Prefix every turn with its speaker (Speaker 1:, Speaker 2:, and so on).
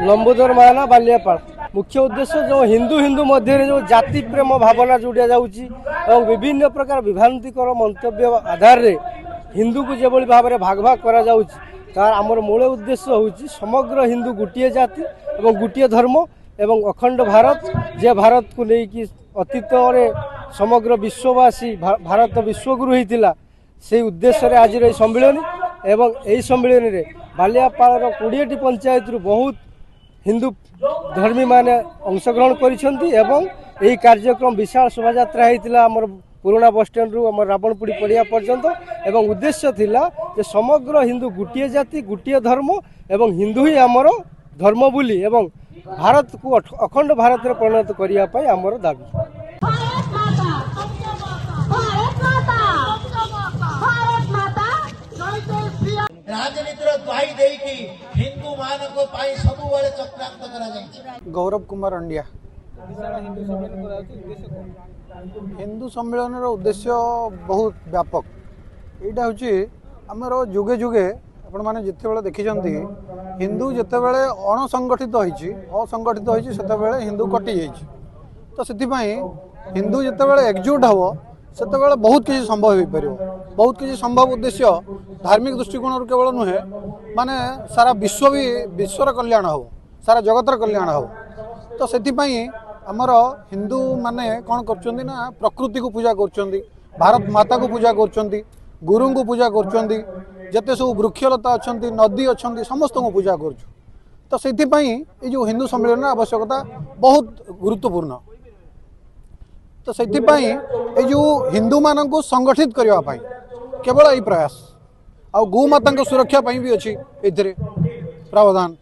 Speaker 1: लंबोदर महाना बालियापाड़ मुख्य उद्देश्य जो हिंदू हिंदू मध्य जो जाति प्रेम भावना जोड़ा जाऊँगी विभिन्न प्रकार विभ्रांतिकर मंतव्य आधार रे हिंदू को जो भाव में भाग भाग करा जाउछि तार आमर मूल उद्देश्य होउछि समग्र हिंदू गोटे जाति एवं गोटे धर्म एवं अखंड भारत जे भारत को लेकिन अतीत में समग्र विश्ववासी भारत विश्वगुरु होता से उद्देश्य रे आज सम्मिलन एवं यही सम्मिलन रे बालियापाड़ 20टी पंचायत रु बहुत हिंदू धर्मी माने अंशग्रहण करिसेंती एवं यही कार्यक्रम विशाल शोभा यात्रा होता आमर पुराना बस स्टैंड रु आम रावणपुरी पड़िया पर्यंत एवं उद्देश्य थिला जे समग्र हिंदू गोटे जाति गोटे धर्म एवं हिंदू ही आमर धर्म बोली एवं भारत को अखंड भारत में परिणत करने आमर दाबी।
Speaker 2: गौरव कुमार अंडिया हिंदू सम्मेलन उद्देश्य बहुत व्यापक यहाँ हूँ आमर जुगे जुगे आपण मैंने जिते देखी हिंदू जिते अणसंगठित असंगठित होते हिंदू कटि जाइए तो से हिंदू जिते एकजुट हम से बहुत किसी संभव हो पार बहुत किसी संभव उद्देश्य धार्मिक दृष्टिकोण केवल नुहे माने सारा विश्वर कल्याण हो सारा जगतर कल्याण हो तो से आमर हिंदू माने कौन कर प्रकृति को पूजा कर भारत माता को पूजा कर गुरु को पूजा कर जिते सब वृक्षलता अच्छा नदी अच्छा समस्त को पूजा कर तो से जो हिंदू सम्मेलन आवश्यकता बहुत गुरुत्वपूर्ण तो से जो हिंदू मान को संगठित करने केवल यही प्रयास आ गौ माता सुरक्षा भी अच्छी प्रावधान।